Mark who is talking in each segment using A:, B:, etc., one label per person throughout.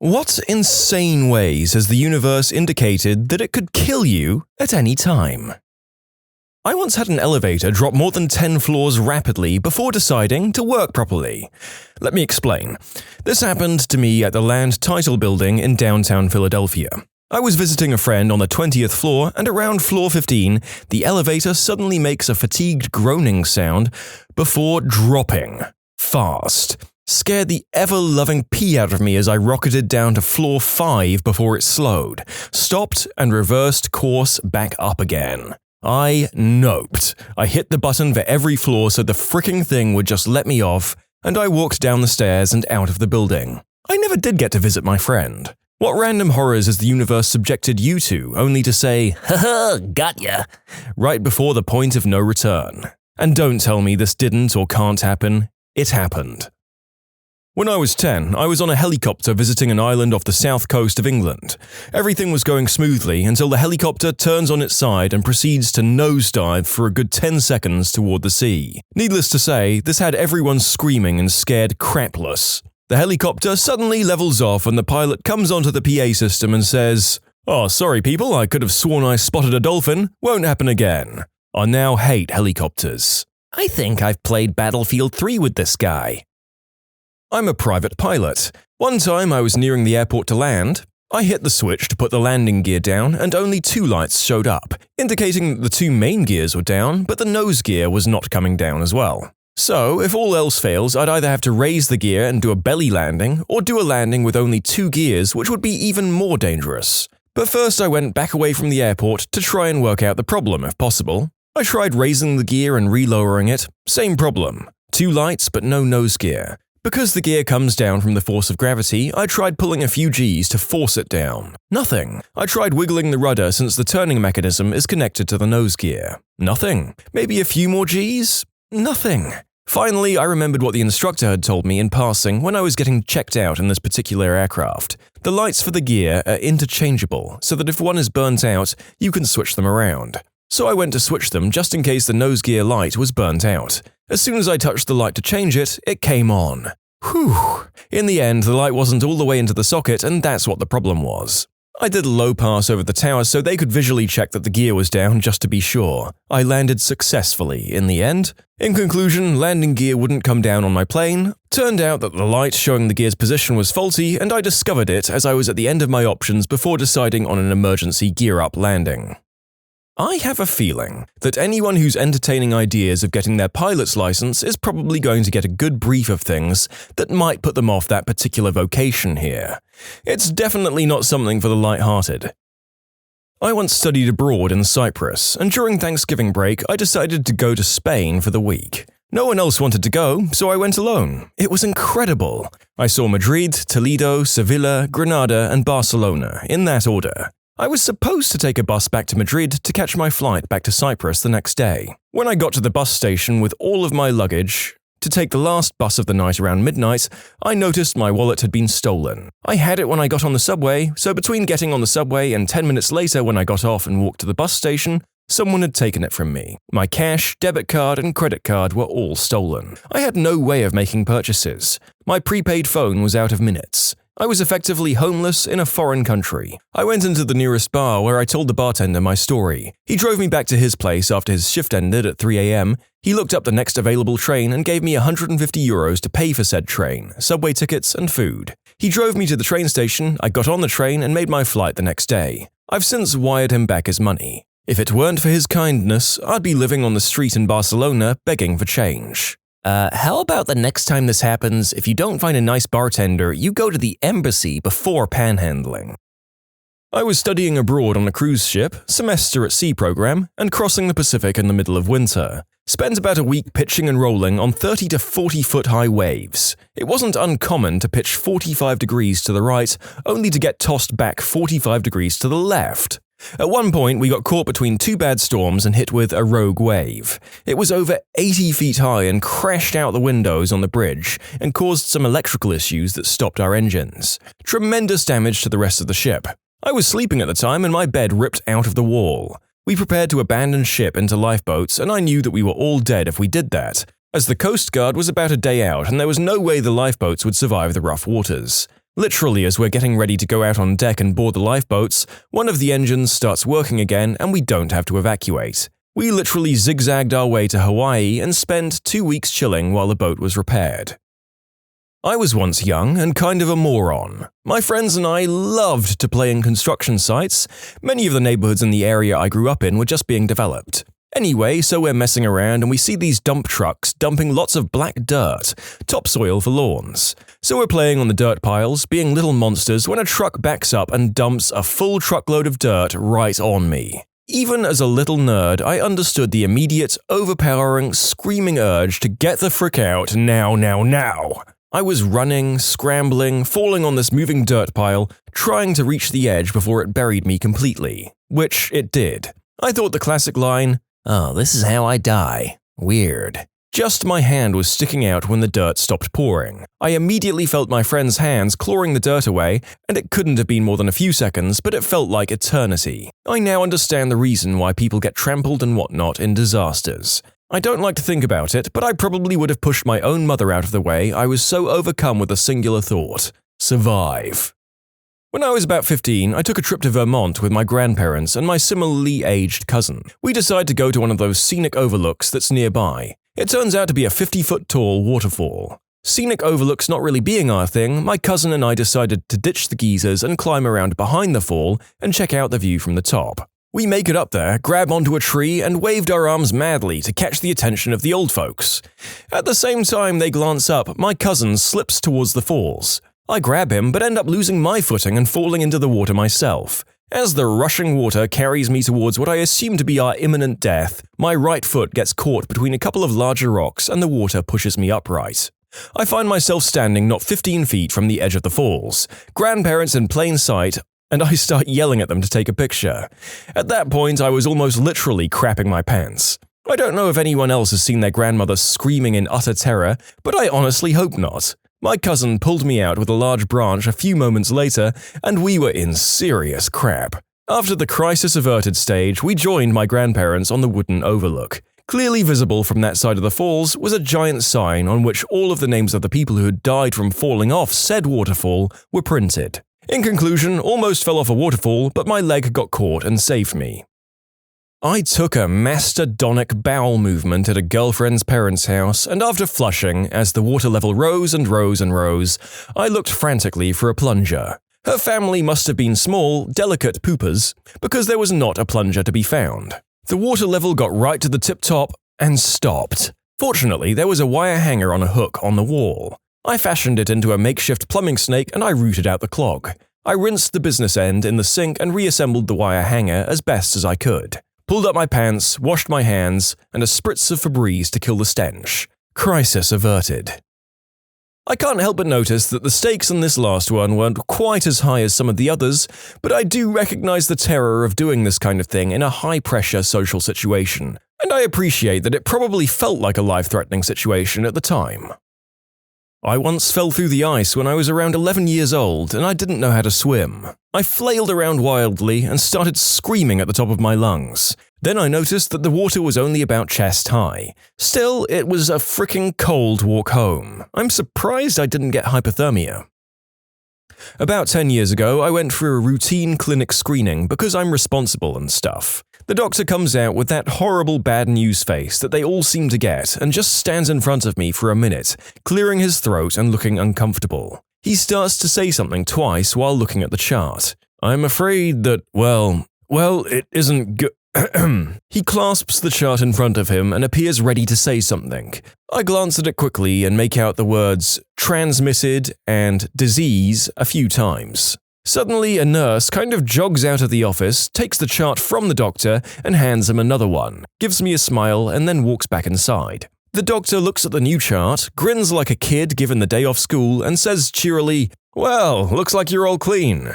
A: What insane ways has the universe indicated that it could kill you at any time? I once had an elevator drop more than 10 floors rapidly before deciding to work properly. Let me explain. This happened to me at the Land Title building in downtown Philadelphia. I was visiting a friend on the 20th floor, and around floor 15, the elevator suddenly makes a fatigued groaning sound before dropping. Fast. Scared the ever-loving pee out of me as I rocketed down to floor 5 before it slowed, stopped, and reversed course back up again. I noped. I hit the button for every floor so the fricking thing would just let me off, and I walked down the stairs and out of the building. I never did get to visit my friend. What random horrors has the universe subjected you to, only to say, "Haha, got ya," right before the point of no return? And don't tell me this didn't or can't happen. It happened. When I was 10, I was on a helicopter visiting an island off the south coast of England. Everything was going smoothly until the helicopter turns on its side and proceeds to nosedive for a good 10 seconds toward the sea. Needless to say, this had everyone screaming and scared crapless. The helicopter suddenly levels off and the pilot comes onto the PA system and says, "Oh, sorry people, I could have sworn I spotted a dolphin. Won't happen again." I now hate helicopters. I think I've played Battlefield 3 with this guy. I'm a private pilot. One time I was nearing the airport to land. I hit the switch to put the landing gear down and only 2 lights showed up, indicating that the 2 main gears were down, but the nose gear was not coming down as well. So, if all else fails, I'd either have to raise the gear and do a belly landing, or do a landing with only 2 gears, which would be even more dangerous. But first I went back away from the airport to try and work out the problem if possible. I tried raising the gear and re-lowering it. Same problem. 2 lights but no nose gear. Because the gear comes down from the force of gravity, I tried pulling a few Gs to force it down. Nothing. I tried wiggling the rudder since the turning mechanism is connected to the nose gear. Nothing. Maybe a few more Gs? Nothing. Finally, I remembered what the instructor had told me in passing when I was getting checked out in this particular aircraft. The lights for the gear are interchangeable, so that if one is burnt out, you can switch them around. So I went to switch them just in case the nose gear light was burnt out. As soon as I touched the light to change it, it came on. Whew. In the end, the light wasn't all the way into the socket, and that's what the problem was. I did a low pass over the tower so they could visually check that the gear was down just to be sure. I landed successfully in the end. In conclusion, landing gear wouldn't come down on my plane. Turned out that the light showing the gear's position was faulty, and I discovered it as I was at the end of my options before deciding on an emergency gear-up landing. I have a feeling that anyone who's entertaining ideas of getting their pilot's license is probably going to get a good brief of things that might put them off that particular vocation here. It's definitely not something for the light-hearted. I once studied abroad in Cyprus, and during Thanksgiving break I decided to go to Spain for the week. No one else wanted to go, so I went alone. It was incredible. I saw Madrid, Toledo, Sevilla, Granada, and Barcelona, in that order. I was supposed to take a bus back to Madrid to catch my flight back to Cyprus the next day. When I got to the bus station with all of my luggage, to take the last bus of the night around midnight, I noticed my wallet had been stolen. I had it when I got on the subway, so between getting on the subway and 10 minutes later when I got off and walked to the bus station, someone had taken it from me. My cash, debit card, and credit card were all stolen. I had no way of making purchases. My prepaid phone was out of minutes. I was effectively homeless in a foreign country. I went into the nearest bar where I told the bartender my story. He drove me back to his place after his shift ended at 3 a.m. He looked up the next available train and gave me €150 to pay for said train, subway tickets, and food. He drove me to the train station, I got on the train and made my flight the next day. I've since wired him back his money. If it weren't for his kindness, I'd be living on the street in Barcelona begging for change. How about the next time this happens, if you don't find a nice bartender, you go to the embassy before panhandling? I was studying abroad on a cruise ship, semester at sea program, and crossing the Pacific in the middle of winter. Spent about a week pitching and rolling on 30 to 40 foot high waves. It wasn't uncommon to pitch 45 degrees to the right, only to get tossed back 45 degrees to the left. At one point, we got caught between 2 bad storms and hit with a rogue wave. It was over 80 feet high and crashed out the windows on the bridge and caused some electrical issues that stopped our engines. Tremendous damage to the rest of the ship. I was sleeping at the time and my bed ripped out of the wall. We prepared to abandon ship into lifeboats, and I knew that we were all dead if we did that, as the Coast Guard was about a day out and there was no way the lifeboats would survive the rough waters. Literally, as we're getting ready to go out on deck and board the lifeboats, one of the engines starts working again and we don't have to evacuate. We literally zigzagged our way to Hawaii and spent 2 weeks chilling while the boat was repaired. I was once young and kind of a moron. My friends and I loved to play in construction sites. Many of the neighborhoods in the area I grew up in were just being developed. Anyway, so we're messing around and we see these dump trucks dumping lots of black dirt, topsoil for lawns. So we're playing on the dirt piles, being little monsters, when a truck backs up and dumps a full truckload of dirt right on me. Even as a little nerd, I understood the immediate, overpowering, screaming urge to get the frick out now, now, now. I was running, scrambling, falling on this moving dirt pile, trying to reach the edge before it buried me completely. Which it did. I thought the classic line, "Oh, this is how I die. Weird." Just my hand was sticking out when the dirt stopped pouring. I immediately felt my friend's hands clawing the dirt away, and it couldn't have been more than a few seconds, but it felt like eternity. I now understand the reason why people get trampled and whatnot in disasters. I don't like to think about it, but I probably would have pushed my own mother out of the way. I was so overcome with a singular thought: survive. When I was about 15, I took a trip to Vermont with my grandparents and my similarly aged cousin. We decided to go to one of those scenic overlooks that's nearby. It turns out to be a 50-foot-tall waterfall. Scenic overlooks not really being our thing, my cousin and I decided to ditch the geezers and climb around behind the fall and check out the view from the top. We make it up there, grab onto a tree, and waved our arms madly to catch the attention of the old folks. At the same time they glance up, my cousin slips towards the falls. I grab him, but end up losing my footing and falling into the water myself. As the rushing water carries me towards what I assume to be our imminent death, my right foot gets caught between a couple of larger rocks and the water pushes me upright. I find myself standing not 15 feet from the edge of the falls, grandparents in plain sight, and I start yelling at them to take a picture. At that point, I was almost literally crapping my pants. I don't know if anyone else has seen their grandmother screaming in utter terror, but I honestly hope not. My cousin pulled me out with a large branch a few moments later, and we were in serious crap. After the crisis averted stage, we joined my grandparents on the wooden overlook. Clearly visible from that side of the falls was a giant sign on which all of the names of the people who had died from falling off said waterfall were printed. In conclusion, almost fell off a waterfall, but my leg got caught and saved me. I took a mastodonic bowel movement at a girlfriend's parents' house, and after flushing, as the water level rose and rose and rose, I looked frantically for a plunger. Her family must have been small, delicate poopers, because there was not a plunger to be found. The water level got right to the tip-top and stopped. Fortunately, there was a wire hanger on a hook on the wall. I fashioned it into a makeshift plumbing snake and I rooted out the clog. I rinsed the business end in the sink and reassembled the wire hanger as best as I could. Pulled up my pants, washed my hands, and a spritz of Febreze to kill the stench. Crisis averted. I can't help but notice that the stakes on this last one weren't quite as high as some of the others, but I do recognize the terror of doing this kind of thing in a high-pressure social situation, and I appreciate that it probably felt like a life-threatening situation at the time. I once fell through the ice when I was around 11 years old and I didn't know how to swim. I flailed around wildly and started screaming at the top of my lungs. Then I noticed that the water was only about chest high. Still, it was a fricking cold walk home. I'm surprised I didn't get hypothermia. About 10 years ago, I went for a routine clinic screening because I'm responsible and stuff. The doctor comes out with that horrible bad news face that they all seem to get and just stands in front of me for a minute, clearing his throat and looking uncomfortable. He starts to say something twice while looking at the chart. I'm afraid that, well, it isn't good. He clasps the chart in front of him and appears ready to say something. I glance at it quickly and make out the words transmitted and disease a few times. Suddenly, a nurse kind of jogs out of the office, takes the chart from the doctor and hands him another one, gives me a smile and then walks back inside. The doctor looks at the new chart, grins like a kid given the day off school and says cheerily, "Well, looks like you're all clean."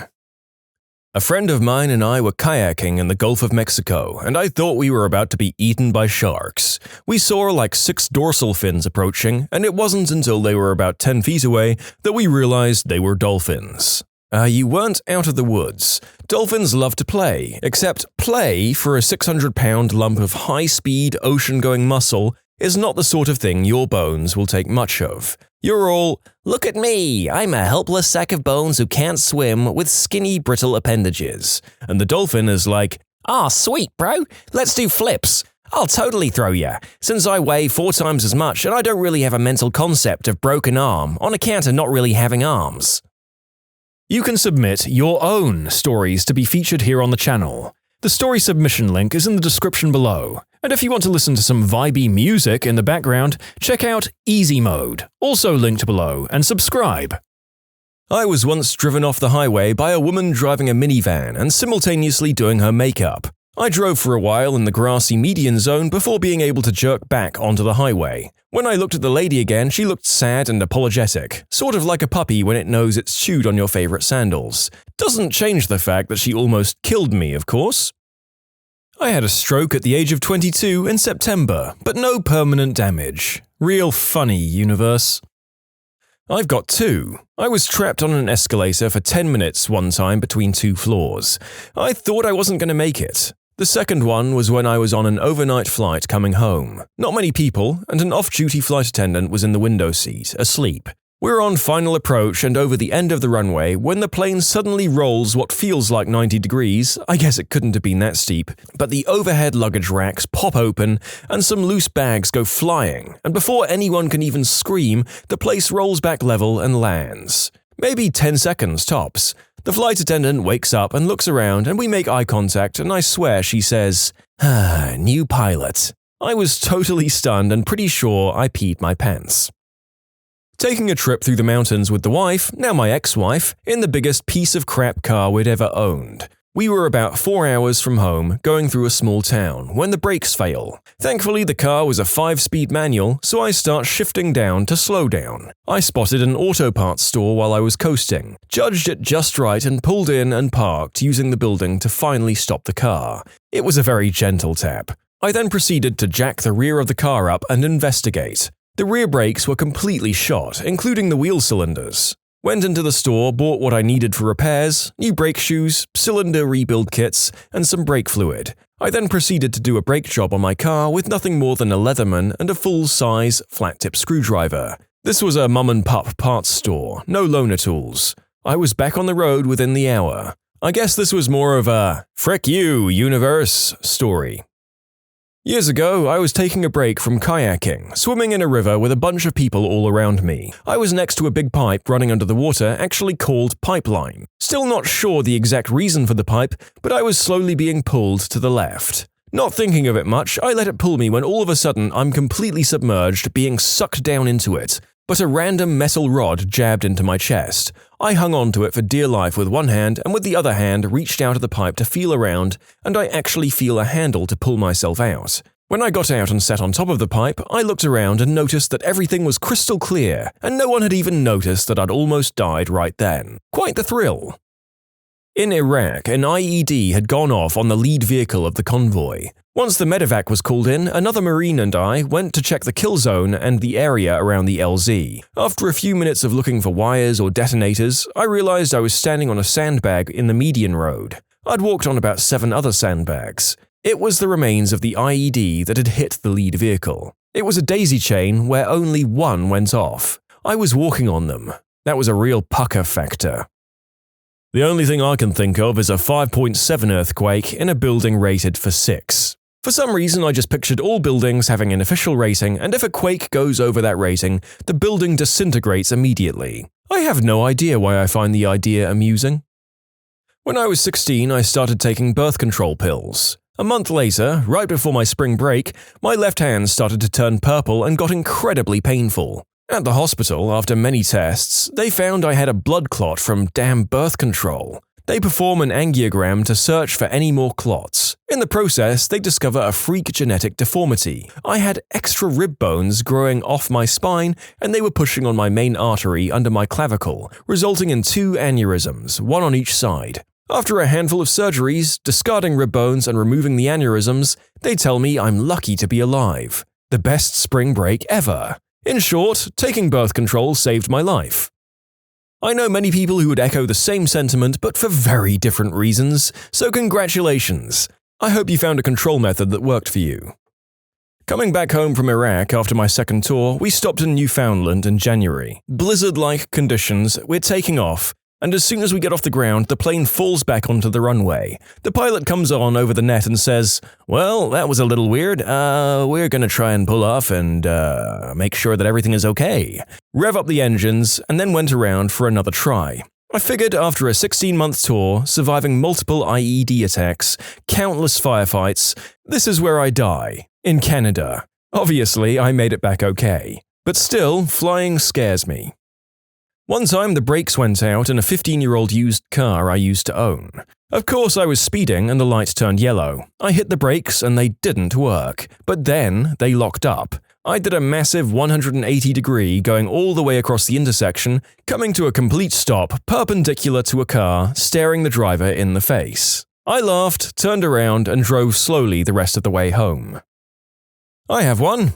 A: A friend of mine and I were kayaking in the Gulf of Mexico, and I thought we were about to be eaten by sharks. We saw like 6 dorsal fins approaching, and it wasn't until they were about 10 feet away that we realized they were dolphins. You weren't out of the woods. Dolphins love to play, except play for a 600-pound lump of high-speed, ocean-going muscle is not the sort of thing your bones will take much of. You're all, look at me, I'm a helpless sack of bones who can't swim with skinny, brittle appendages. And the dolphin is like, ah, sweet, bro, let's do flips. I'll totally throw ya, since I weigh 4 times as much and I don't really have a mental concept of broken arm on account of not really having arms. You can submit your own stories to be featured here on the channel. The story submission link is in the description below. And if you want to listen to some vibey music in the background, check out easymode, also linked below, and subscribe. I was once driven off the highway by a woman driving a minivan and simultaneously doing her makeup. I drove for a while in the grassy median zone before being able to jerk back onto the highway. When I looked at the lady again, she looked sad and apologetic, sort of like a puppy when it knows it's chewed on your favorite sandals. Doesn't change the fact that she almost killed me, of course. I had a stroke at the age of 22 in September, but no permanent damage. Real funny, universe. I've got 2. I was trapped on an escalator for 10 minutes one time between 2 floors. I thought I wasn't going to make it. The second one was when I was on an overnight flight coming home. Not many people, and an off-duty flight attendant was in the window seat, asleep. We're on final approach and over the end of the runway when the plane suddenly rolls what feels like 90 degrees. I guess it couldn't have been that steep, but the overhead luggage racks pop open and some loose bags go flying, and before anyone can even scream, the place rolls back level and lands. Maybe 10 seconds tops. The flight attendant wakes up and looks around and we make eye contact and I swear she says, new pilot. I was totally stunned and pretty sure I peed my pants. Taking a trip through the mountains with the wife, now my ex-wife, in the biggest piece of crap car we'd ever owned. We were about 4 hours from home, going through a small town, when the brakes fail. Thankfully, the car was a 5-speed manual, so I start shifting down to slow down. I spotted an auto parts store while I was coasting, judged it just right and pulled in and parked using the building to finally stop the car. It was a very gentle tap. I then proceeded to jack the rear of the car up and investigate. The rear brakes were completely shot, including the wheel cylinders. Went into the store, bought what I needed for repairs, new brake shoes, cylinder rebuild kits, and some brake fluid. I then proceeded to do a brake job on my car with nothing more than a Leatherman and a full-size, flat-tip screwdriver. This was a mum-and-pup parts store, no loaner tools. I was back on the road within the hour. I guess this was more of a "frick you, universe" story. Years ago, I was taking a break from kayaking, swimming in a river with a bunch of people all around me. I was next to a big pipe running under the water, actually called pipeline. Still not sure the exact reason for the pipe, but I was slowly being pulled to the left. Not thinking of it much, I let it pull me when all of a sudden I'm completely submerged, being sucked down into it. But a random metal rod jabbed into my chest. I hung on to it for dear life with one hand and with the other hand reached out of the pipe to feel around, and I actually feel a handle to pull myself out. When I got out and sat on top of the pipe, I looked around and noticed that everything was crystal clear, and no one had even noticed that I'd almost died right then. Quite the thrill. In Iraq, an IED had gone off on the lead vehicle of the convoy. Once the medevac was called in, another Marine and I went to check the kill zone and the area around the LZ. After a few minutes of looking for wires or detonators, I realized I was standing on a sandbag in the median road. I'd walked on about 7 other sandbags. It was the remains of the IED that had hit the lead vehicle. It was a daisy chain where only one went off. I was walking on them. That was a real pucker factor. The only thing I can think of is a 5.7 earthquake in a building rated for 6. For some reason, I just pictured all buildings having an official rating, and if a quake goes over that rating, the building disintegrates immediately. I have no idea why I find the idea amusing. When I was 16, I started taking birth control pills. A month later, right before my spring break, my left hand started to turn purple and got incredibly painful. At the hospital, after many tests, they found I had a blood clot from damn birth control. They perform an angiogram to search for any more clots. In the process, they discover a freak genetic deformity. I had extra rib bones growing off my spine, and they were pushing on my main artery under my clavicle, resulting in 2 aneurysms, one on each side. After a handful of surgeries, discarding rib bones and removing the aneurysms, they tell me I'm lucky to be alive. The best spring break ever. In short, taking birth control saved my life. I know many people who would echo the same sentiment, but for very different reasons, so congratulations. I hope you found a control method that worked for you. Coming back home from Iraq after my second tour, we stopped in Newfoundland in January. Blizzard-like conditions, we're taking off, and as soon as we get off the ground, the plane falls back onto the runway. The pilot comes on over the net and says, "Well, that was a little weird. We're gonna try and pull off and make sure that everything is okay." Rev up the engines, and then went around for another try. I figured after a 16-month tour, surviving multiple IED attacks, countless firefights, this is where I die. In Canada. Obviously, I made it back okay. But still, flying scares me. One time the brakes went out in a 15-year-old used car I used to own. Of course I was speeding and the lights turned yellow. I hit the brakes and they didn't work. But then they locked up. I did a massive 180-degree going all the way across the intersection, coming to a complete stop perpendicular to a car, staring the driver in the face. I laughed, turned around and drove slowly the rest of the way home. I have one.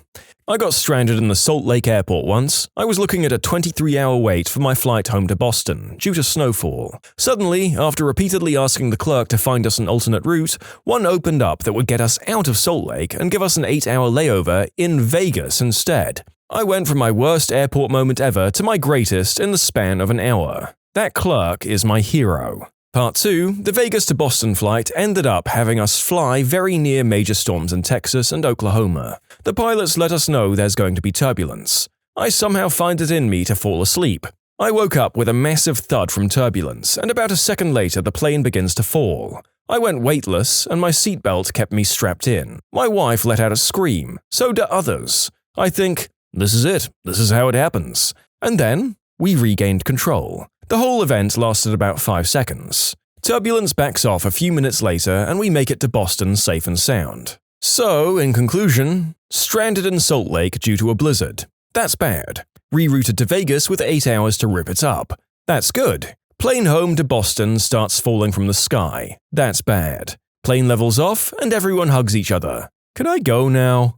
A: I got stranded in the Salt Lake Airport once. I was looking at a 23-hour wait for my flight home to Boston, due to snowfall. Suddenly, after repeatedly asking the clerk to find us an alternate route, one opened up that would get us out of Salt Lake and give us an 8-hour layover in Vegas instead. I went from my worst airport moment ever to my greatest in the span of an hour. That clerk is my hero. Part 2, the Vegas to Boston flight ended up having us fly very near major storms in Texas and Oklahoma. The pilots let us know there's going to be turbulence. I somehow find it in me to fall asleep. I woke up with a massive thud from turbulence, and about a second later the plane begins to fall. I went weightless, and my seatbelt kept me strapped in. My wife let out a scream, so do others. I think, this is it, this is how it happens. And then, we regained control. The whole event lasted about 5 seconds. Turbulence backs off a few minutes later and we make it to Boston safe and sound. So, in conclusion, stranded in Salt Lake due to a blizzard. That's bad. Rerouted to Vegas with 8 hours to rip it up. That's good. Plane home to Boston starts falling from the sky. That's bad. Plane levels off and everyone hugs each other. Can I go now?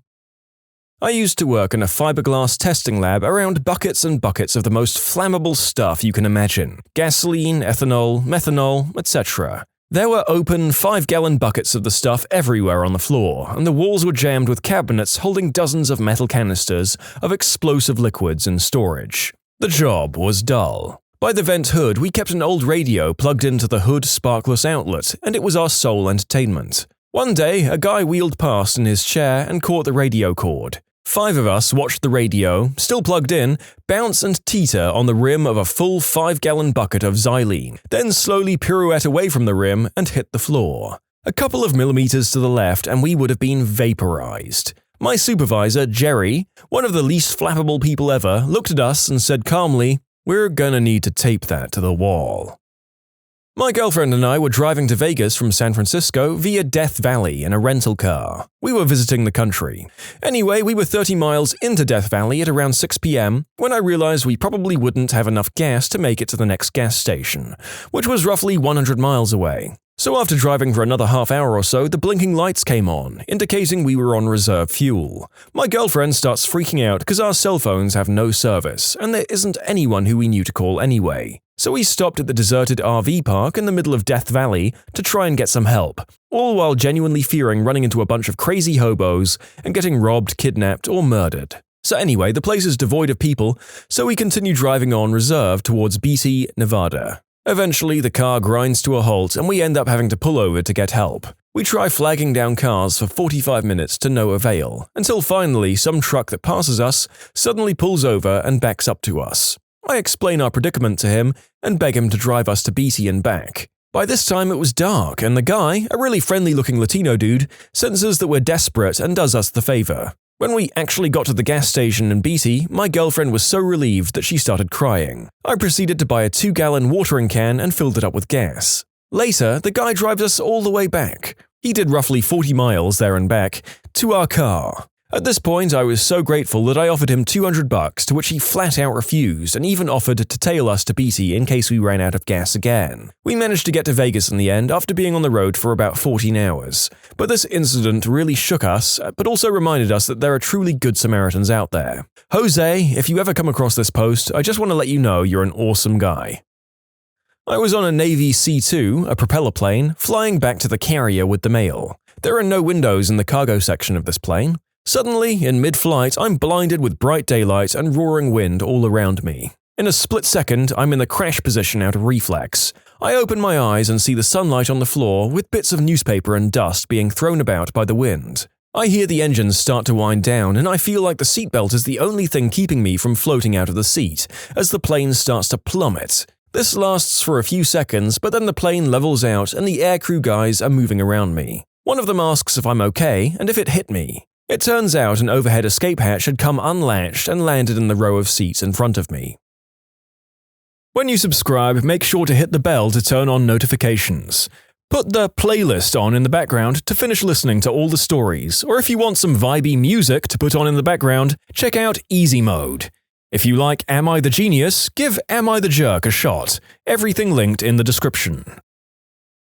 A: I used to work in a fiberglass testing lab around buckets and buckets of the most flammable stuff you can imagine. Gasoline, ethanol, methanol, etc. There were open 5-gallon buckets of the stuff everywhere on the floor, and the walls were jammed with cabinets holding dozens of metal canisters of explosive liquids in storage. The job was dull. By the vent hood, we kept an old radio plugged into the hood sparkless outlet, and it was our sole entertainment. One day, a guy wheeled past in his chair and caught the radio cord. 5 of us watched the radio, still plugged in, bounce and teeter on the rim of a full 5-gallon bucket of xylene, then slowly pirouette away from the rim and hit the floor. A couple of millimeters to the left and we would have been vaporized. My supervisor, Jerry, one of the least flappable people ever, looked at us and said calmly, "We're gonna need to tape that to the wall." My girlfriend and I were driving to Vegas from San Francisco via Death Valley in a rental car. We were visiting the country. Anyway, we were 30 miles into Death Valley at around 6 p.m. when I realized we probably wouldn't have enough gas to make it to the next gas station, which was roughly 100 miles away. So after driving for another half hour or so, the blinking lights came on, indicating we were on reserve fuel. My girlfriend starts freaking out because our cell phones have no service, and there isn't anyone who we knew to call anyway. So we stopped at the deserted RV park in the middle of Death Valley to try and get some help, all while genuinely fearing running into a bunch of crazy hobos and getting robbed, kidnapped, or murdered. So anyway, the place is devoid of people, so we continue driving on reserve towards Beatty, Nevada. Eventually, the car grinds to a halt and we end up having to pull over to get help. We try flagging down cars for 45 minutes to no avail, until finally some truck that passes us suddenly pulls over and backs up to us. I explain our predicament to him and beg him to drive us to Beatty and back. By this time it was dark and the guy, a really friendly-looking Latino dude, senses that we're desperate and does us the favor. When we actually got to the gas station in Beatty, my girlfriend was so relieved that she started crying. I proceeded to buy a 2-gallon watering can and filled it up with gas. Later, the guy drives us all the way back. He did roughly 40 miles there and back, to our car. At this point, I was so grateful that I offered him $200, to which he flat out refused and even offered to tail us to Beatty in case we ran out of gas again. We managed to get to Vegas in the end after being on the road for about 14 hours. But this incident really shook us, but also reminded us that there are truly good Samaritans out there. Jose, if you ever come across this post, I just want to let you know you're an awesome guy. I was on a Navy C-2, a propeller plane, flying back to the carrier with the mail. There are no windows in the cargo section of this plane. Suddenly, in mid-flight, I'm blinded with bright daylight and roaring wind all around me. In a split second, I'm in the crash position out of reflex. I open my eyes and see the sunlight on the floor with bits of newspaper and dust being thrown about by the wind. I hear the engines start to wind down and I feel like the seatbelt is the only thing keeping me from floating out of the seat, as the plane starts to plummet. This lasts for a few seconds, but then the plane levels out and the aircrew guys are moving around me. One of them asks if I'm okay and if it hit me. It turns out an overhead escape hatch had come unlatched and landed in the row of seats in front of me. When you subscribe, make sure to hit the bell to turn on notifications. Put the playlist on in the background to finish listening to all the stories, or if you want some vibey music to put on in the background, check out easymode. If you like Am I the Genius, give Am I the Jerk a shot. Everything linked in the description.